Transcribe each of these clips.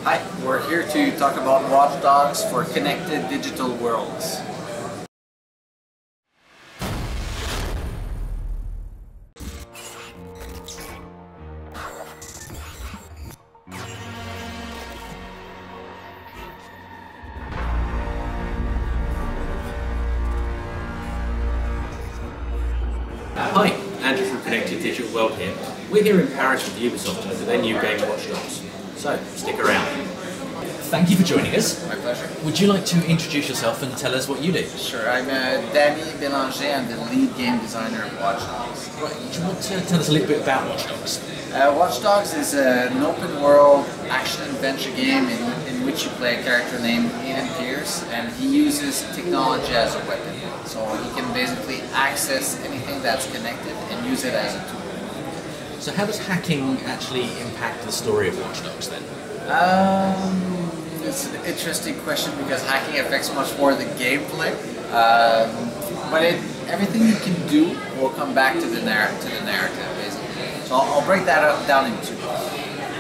Hi, we're here to talk about Watch Dogs for connected digital worlds. Hi, Andrew from Connected Digital World here. We're here in Paris with Ubisoft over their new game Watch Dogs. So, stick around. Thank you for joining us. My pleasure. Would you like to introduce yourself and tell us what you do? Sure, I'm Danny Belanger. I'm the lead game designer of Watch Dogs. Right, do you want to tell us a little bit about Watch Dogs? Watch Dogs is an open world action-adventure game in which you play a character named Aiden Pierce, and he uses technology as a weapon. So he can basically access anything that's connected and use it as a tool. So how does hacking actually impact the story of Watch Dogs then? It's an interesting question because hacking affects much more the gameplay. But everything you can do will come back to the narrative, basically. So I'll break that down in two.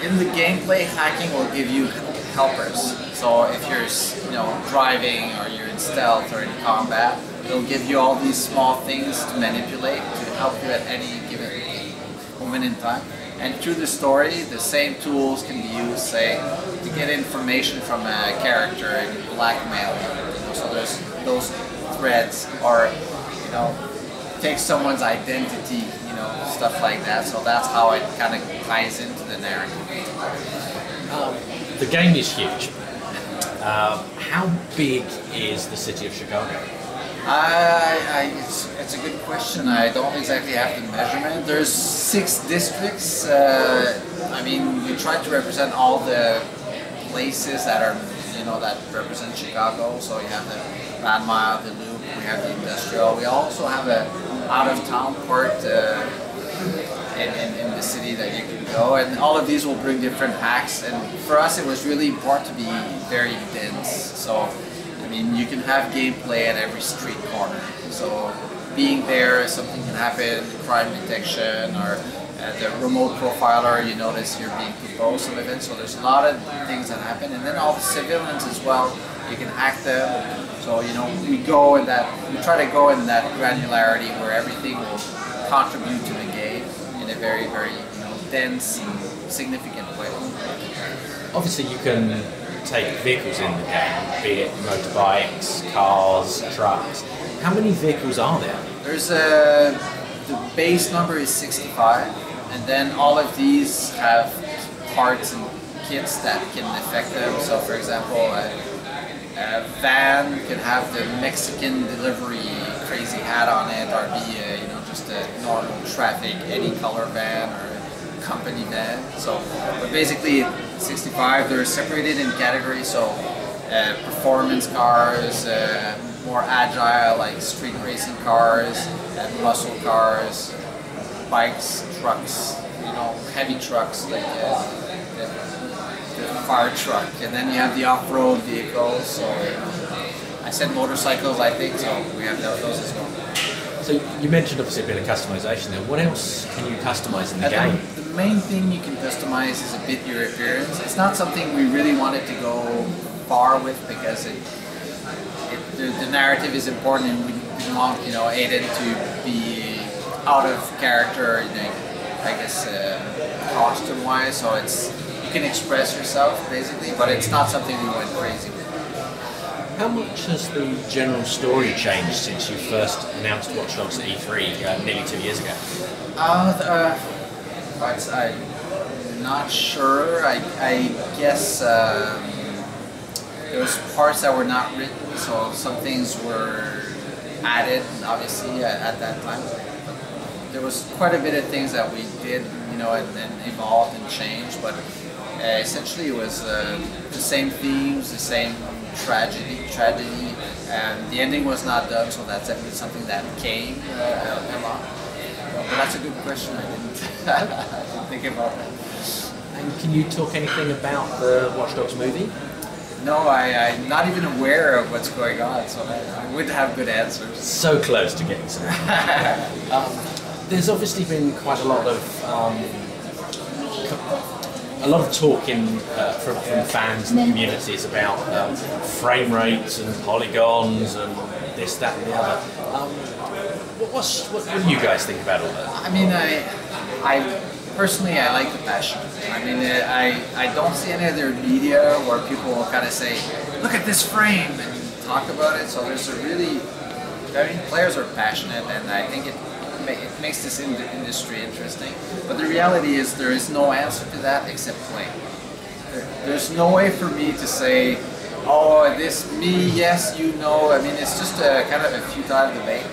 In the gameplay, hacking will give you helpers. So if you're driving or you're in stealth or in combat, it'll give you all these small things to manipulate to help you at any given moment in time. And through the story, the same tools can be used, say, to get information from a character and blackmail him. So there's those threads, or take someone's identity, stuff like that. So that's how it kind of ties into the narrative. The game is huge. How big is the city of Chicago? It's a good question. I don't exactly have the measurement. There's 6 districts. We try to represent all the places that are, that represent Chicago. So you have the Van Mile, the Loop, we have the Industrial. We also have a out-of-town part in the city that you can go, and all of these will bring different hacks. And for us, it was really important to be very dense. So you can have gameplay at every street corner. So being there, something can happen, crime detection, or the remote profiler, you notice you're being proposed some events. So there's a lot of things that happen. And then all the civilians as well, you can hack them. So we try to go in that granularity where everything will contribute to the game in a very, very dense and significant way. Obviously you can take vehicles in the game, be it motorbikes, cars, trucks. How many vehicles are there? There's the base number is 65, and then all of these have parts and kits that can affect them. So for example, a van can have the Mexican delivery crazy hat on it, or be just a normal traffic, any color van, or a company van. So, but basically 65, they're separated in categories. So performance cars, more agile like street racing cars, and muscle cars, bikes, trucks, heavy trucks like the fire truck, and then you have the off-road vehicles. So I said motorcycles, I think, so we have those as well. So you mentioned obviously a bit of customization there. What else can you customize in the game? The main thing you can customize is a bit your appearance. It's not something we really wanted to go far with because the narrative is important, and we didn't want Aiden to be out of character, costume-wise. So you can express yourself basically, but it's not something we went crazy with. How much has the general story changed since you first announced Watch Dogs at E3 nearly 2 years ago? I'm not sure. I guess there was parts that were not written, so some things were added, obviously, at that time. There was quite a bit of things that we did, and then evolved and changed, but essentially it was the same themes, the same tragedy, and the ending was not done, so that's definitely something that came a lot. But that's a good question. I didn't think about that. And can you talk anything about the Watch Dogs movie? No, I'm not even aware of what's going on, so I wouldn't have good answers. So close to getting some. There's obviously been quite a lot of a lot of talk from fans and communities about frame rates and polygons and this, that, and the other. What do you guys think about all that? I mean, I personally, I like the passion. I mean, I don't see any other media where people will kind of say, look at this frame, and talk about it. So there's a really, I mean, players are passionate, and I think it makes this industry interesting. But the reality is there is no answer to that except play. There's no way for me to say, oh, this, me, yes, you know. I mean, it's just a kind of a futile debate.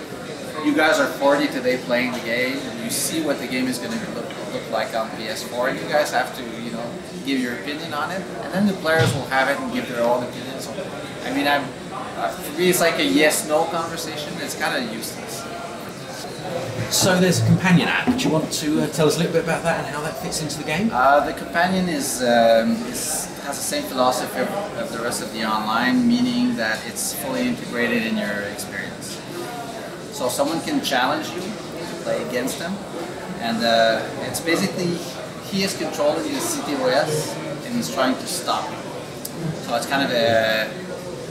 You guys are 40 today playing the game, and you see what the game is going to look like on PS4, and you guys have to, you know, give your opinion on it, and then the players will have it and give their own opinions. So, I mean, for me, it's like a yes-no conversation. It's kind of useless. So there's a companion app. Do you want to tell us a little bit about that and how that fits into the game? The companion has the same philosophy of the rest of the online, meaning that it's fully integrated in your experience. So someone can challenge you to play against them, and it's basically he is controlling the CTOS and he's trying to stop you. So it's kind of a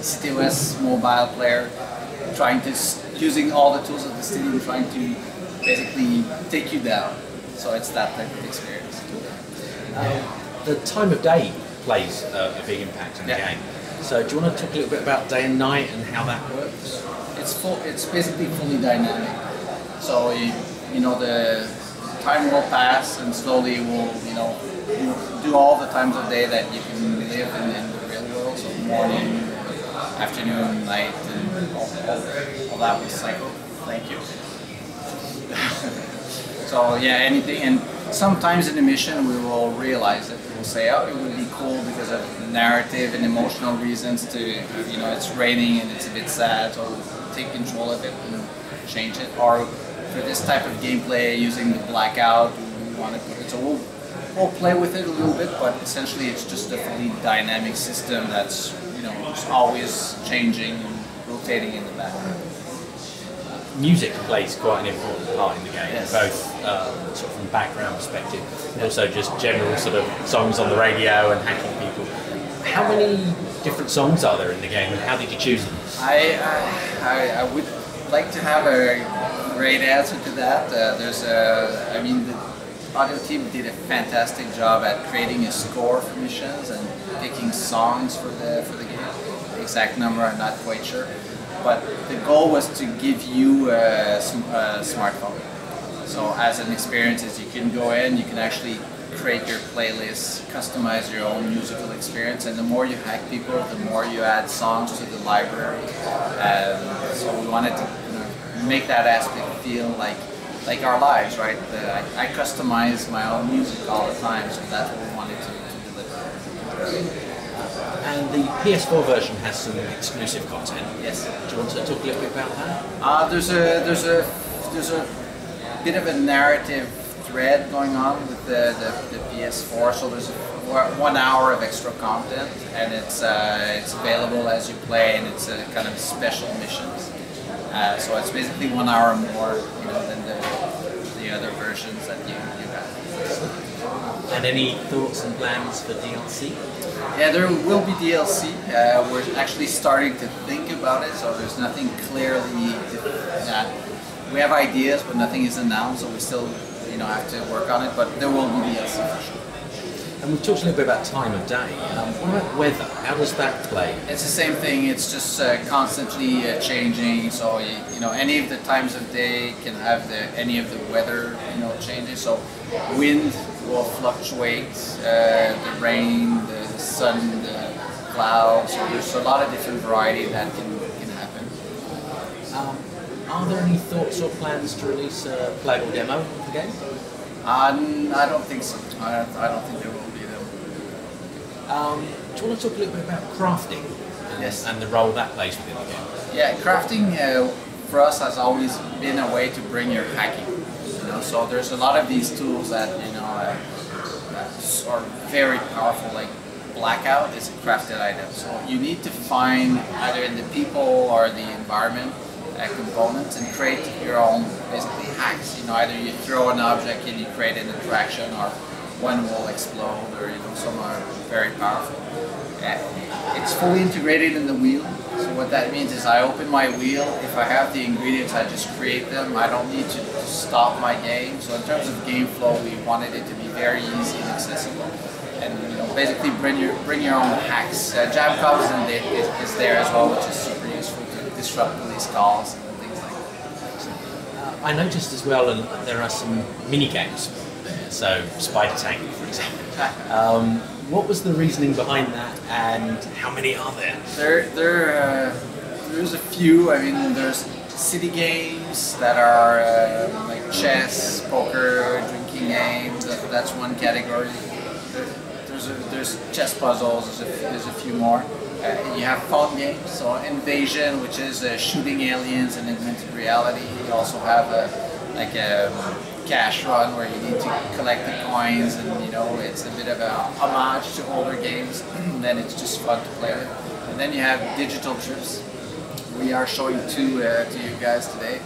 CTOS mobile player trying to, using all the tools of the Steam, trying to basically take you down. So it's that type of experience. The time of day plays a big impact on the game. So do you want to talk a little bit about day and night and how that works? It's basically fully dynamic. So you know, the time will pass and slowly will, you know, do all the times of day that you can live in the real world. So morning, afternoon, night, and all that will cycle. Thank you. So yeah, anything, and sometimes in the mission we will realize it. We'll say, oh, it would be cool because of narrative and emotional reasons to, you know, it's raining and it's a bit sad, so we'll take control of it and change it. Or for this type of gameplay, using the blackout, we want to put it. So we'll play with it a little bit, but essentially it's just a fully dynamic system that's, you know, just always changing and rotating in the background. Music plays quite an important part in the game, yes. Both sort of from a background perspective, and also just general sort of songs on the radio and hacking people. How many different songs are there in the game, and how did you choose them? I would like to have a great answer to that. I mean, the audio team did a fantastic job at creating a score for missions and picking songs for the game. The exact number, I'm not quite sure. But the goal was to give you a smartphone. So as an experience, is you can go in, you can actually create your playlist, customize your own musical experience, and the more you hack people, the more you add songs to the library. So we wanted to, you know, make that aspect feel like our lives, right? I customize my own music all the time, so that's what we wanted to deliver. And the PS4 version has some exclusive content. Yes. Do you want to talk a little bit about that? There's a bit of a narrative thread going on with the PS4. So there's 1 hour of extra content, and it's available as you play, and it's a kind of special missions. So it's basically 1 hour more, you know, than the other versions that you have. And any thoughts and plans for DLC? Yeah, there will be DLC. We're actually starting to think about it, so there's nothing clearly that we have ideas, but nothing is announced, so we still, you know, have to work on it. But there will be DLC for sure. And we've talked a little bit about time of day. What about weather? How does that play? It's the same thing. It's just constantly changing. So you know, any of the times of day can have any of the weather, you know, changes. So wind will fluctuate, the rain, the sun, the clouds. So there's a lot of different variety that can happen. Are there any thoughts or plans to release a playable demo of the game? I don't think so. I don't think there will be them. Do you want to talk a little bit about crafting and the role that plays within the game? Yeah, crafting for us has always been a way to bring your hacking. You know, so there's a lot of these tools that, you know, are very powerful. Like Blackout is a crafted item, so you need to find either in the people or the environment components and create your own basically hacks. You know, either you throw an object and you create an interaction, or one will explode, or some are very powerful. It's fully integrated in the wheel. So what that means is I open my wheel. If I have the ingredients, I just create them. I don't need to stop my game. So in terms of game flow, we wanted it to be very easy and accessible. And basically bring your own hacks. Jam Cops is there as well, which is super useful to disrupt police calls and things like that. I noticed as well, and there are some mini games there. So Spider Tank, for example. What was the reasoning behind that, and how many are there? There's a few. I mean, there's city games that are like chess, poker, drinking games. That's one category. There's chess puzzles. There's a few more. You have phone games, so Invasion, which is shooting aliens in augmented reality. You also have a cash run where you need to collect the coins, and it's a bit of a homage to older games. And then it's just fun to play with. And then you have digital trips. We are showing two to you guys today.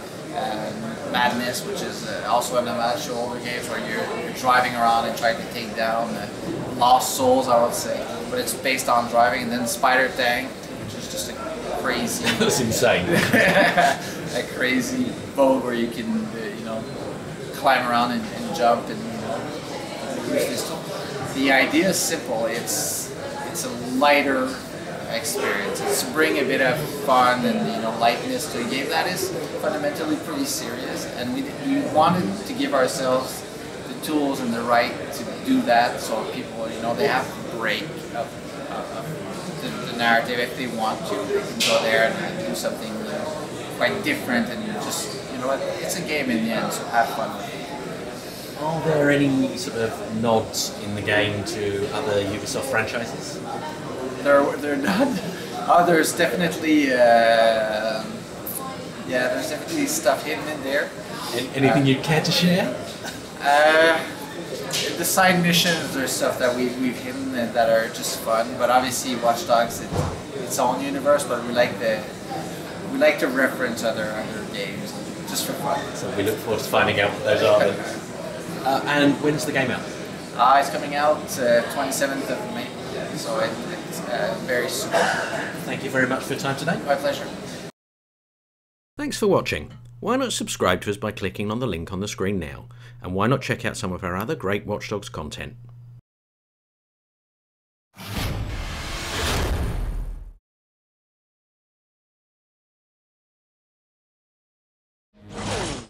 Madness, which is also an homage to older games where you're driving around and trying to take down lost souls, I would say, but it's based on driving. And then Spider Tank, which is just a crazy That's insane. a crazy boat where you can climb around and jump and use this tool. The idea is simple. It's a lighter experience. It's to bring a bit of fun and lightness to a game that is fundamentally pretty serious, and we wanted to give ourselves the tools and the right to do that, so people they have a break of the narrative if they want to. They can go there and do something quite different, and just it's a game in the end, so have fun with it. Are there any sort of nods in the game to other Ubisoft franchises? They're not. Oh, there's definitely there's definitely stuff hidden in there. Anything you'd care to share? The side missions, there's stuff that we've hidden that are just fun. But obviously, Watch Dogs it's its own universe. But we like to reference other games just for fun. So we look forward to finding out what those are. And when's the game out? It's coming out 27th of May. So it's very soon. Thank you very much for your time today. My pleasure. Thanks for watching. Why not subscribe to us by clicking on the link on the screen now? And why not check out some of our other great Watch Dogs content?